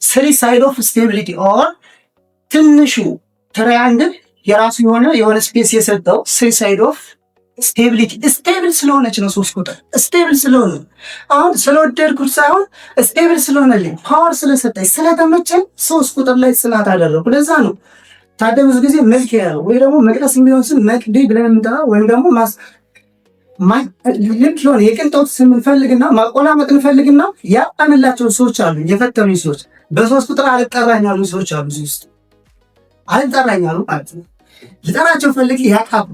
ስሪ ሳይድ ኦፍ ስቴቢሊቲ ኦር ትንሹ ትራያንግል የራሱ የሆነ ስፔስ የሰጠው ስሪ ሳይድ ኦፍ ስቴቢሊቲ ስቴብል ስለሆነች ነው። 3 ቁጥር ስቴብል ስለሆነ አሁን ስለወደድኩት ሳይሆን ስቴብል ስለሆነልኝ ፓወር ስለሰጠኝ ስለተመቸኝ 3 ቁጥር ላይ ጽናት አደረኩ። ለዛ ነው ታዲያ ብዙ ጊዜ መልክ ያለው ወይ ደግሞ መቅደስ የሚሆን ስም መቅዲ ብለን እንጠራው ወይም ደግሞ ልክ የሆነ የቅንጦት ስም እንፈልግና ማቆላመጥ እንፈልግና ያጣንላቸው ሰዎች አሉ። የፈተኑ ሰዎች በ3 ቁጥር አልጠራኝ ያሉ ሰዎች አሉ። እዚህ ውስጥ አልጠራኝ ያሉ ማለት ነው። ልጠራቸው ፈልግ ያቃቡ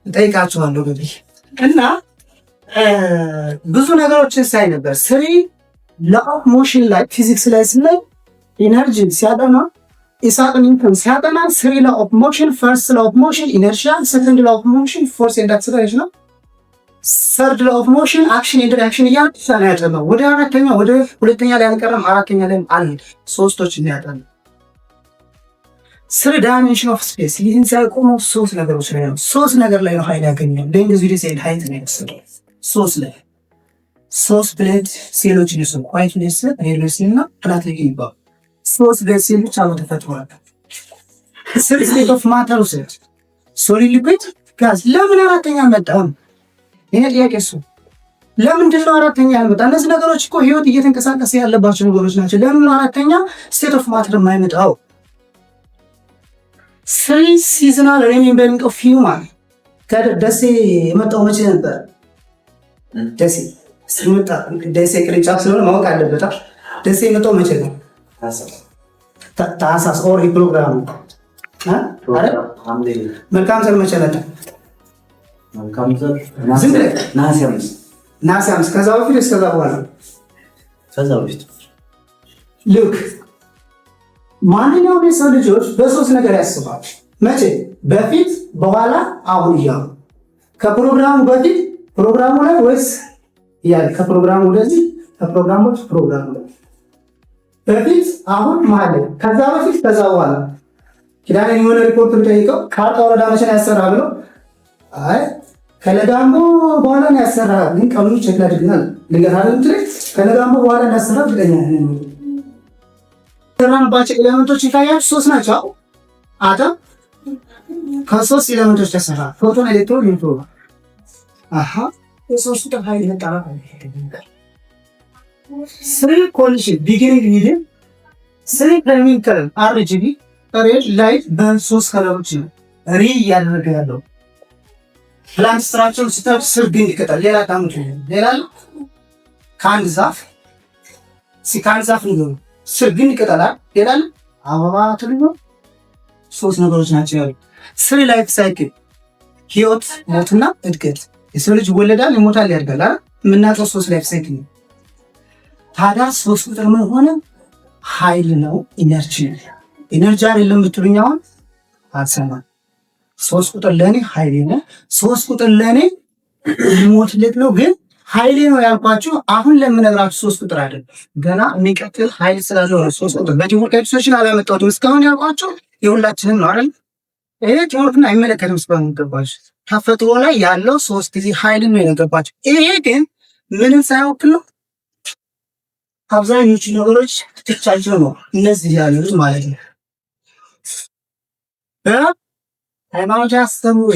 እጠይቃቸዋለሁ እንግዲህ እና ብዙ ነገሮችን ሳይ ነበር። ስሪ ላው ኦፍ ሞሽን ላይ ፊዚክስ ላይ ስናይ ኢነርጂ ሲያጠና ኢሳቅ ኒውተን ሲያጠና ስሪ ላው ኦፍ ሞሽን ፈርስት ላው ኦፍ ሞሽን ኢነርሺያ፣ ሰከንድ ላው ኦፍ ሞሽን ፎርስ ኤንድ አክሰለሬሽን ነው። ሰርድ ላው ኦፍ ሞሽን አክሽን ኤንድ ሪአክሽን እያለ ነው ያጠናው። ወደ አራተኛ ወደ ሁለተኛ ላይ አንቀርም፣ አራተኛ ላይ አልሄድ ሶስቶች ነው ያጠናው። ስሪ ዳይሜንሽን ኦፍ ስፔስ ይህን ሳይቆመው 3 ነገሮች ላይ ነው። 3 ነገር ላይ ነው ኃይል ያገኛል። በእንግሊዝ ዲሳይድ ሃይት ነው የሚሰጠው 3 ላይ 3 ብለድ ሴሎችን ይሰው ኳይት ኔስ ሬድነስ እና ፕላትኒክ ይባላል። 3 ብለድ ሴል ብቻ ነው ተፈጥሯል። ስሪ ስቴት ኦፍ ማተር ውስጥ ሶሊድ ሊኩዊድ ጋዝ ለምን አራተኛ መጣም? ይሄ ጥያቄ እሱ ለምንድን ነው አራተኛ ያልመጣ? እነዚህ ነገሮች እኮ ህይወት እየተንቀሳቀሰ ያለባቸው ነገሮች ናቸው። ለምን አራተኛ ስቴት ኦፍ ማተር የማይመጣው? ስሪ ሲዝናል ሪሜምበሪንግ ኦፍ ሂውማን ከደሴ የመጣው መቼ ነበር? ደሴ ሲመጣ ደሴ ቅርንጫፍ ስለሆነ ማወቅ አለበት። ደሴ የመጣው መቼ ነው? ታህሳስ ኦር ፕሮግራሙ መልካም ዘር መቼ መጣ? ነሐሴ 5 ከዛ በፊት እስከዛ በኋላ ልክ ማንኛውም የሰው ልጆች በ3 ነገር ያስባል። መቼ? በፊት፣ በኋላ፣ አሁን እያሉ ከፕሮግራሙ በፊት ፕሮግራሙ ላይ ወይስ እያለ ከፕሮግራሙ ወደዚህ ከፕሮግራሞች ፕሮግራሙ ላይ በፊት፣ አሁን፣ መሀል ላይ ከዛ በፊት ከዛ በኋላ ኪዳኔ የሆነ ሪፖርት ብጠይቀው ካርታ ወረዳ መቼ ነው ያሰራ ብለው አይ ከለጋምቦ በኋላ ነው ያሰራ ግን ቀኑ ቼክ ላድርግናል ልንገራለን ትልቅ ከለጋምቦ በኋላ ነው ያሰራ ብለኛ ተራንባቸው ኤሌመንቶች ይታያሉ። 3 ናቸው። አተም ከ3 ኤሌመንቶች ተሰራ ፕሮቶን፣ ኤሌክትሮን፣ ኒውትሮን። የሶስቱ ኃይል ይመጣል። ስሪ ኮንዲሽን ቢጊኒንግ ዊዝ ስሪ ፕራይመሪ ከለር አርጂቢ ሬድ ላይት በ3 ከለሮች ነው ሪ እያደረገ ያለው ፕላንት ስትራክቸር ስታር ስር ግንድ ይቀጣል። ሌላ ታምጡ ሌላ ከአንድ ዛፍ ሲካንድ ዛፍ ነው ስር ግንድ ይቀጣላል። ሌላ አበባ ትልዩ 3 ነገሮች ናቸው ያሉት። ስሪ ላይፍ ሳይክል ህይወት፣ ሞትና እድገት። የሰው ልጅ ይወለዳል፣ ይሞታል፣ ያድጋል አይደል? የምናውቀው 3 ላይፍ ሳይክል ነው። ታዲያ 3 ቁጥር ምን ሆነ? ኃይል ነው፣ ኢነርጂ ነው። ኢነርጂ አይደለም ብትሉኝ አሁን አልሰማም። 3 ቁጥር ለኔ ኃይሌ ነው። 3 ቁጥር ለኔ ሊሞትለት ነው። ግን ኃይሌ ነው ያልኳችሁ አሁን ለምነግራችሁ 3 ቁጥር አይደለም። ገና የሚቀጥል ኃይል ስላለው ነው 3 ቁጥር። በዲሞክራሲያችን አላመጣሁትም። እስካሁን ያልኳችሁ የሁላችንም ነው አይደል? ይሄ ዲሞክራሲያን አይመለከትም። እስካሁን ገባችሁ? ተፈጥሮ ላይ ያለው 3 ጊዜ ኃይል ነው የነገርኳችሁ። ይሄ ግን ምንም ሳይወክል ነው። አብዛኞቹ ነገሮች ትቻቸው ነው እነዚህ ያሉት ማለት ነው። ሃይማኖት ያስተምሩ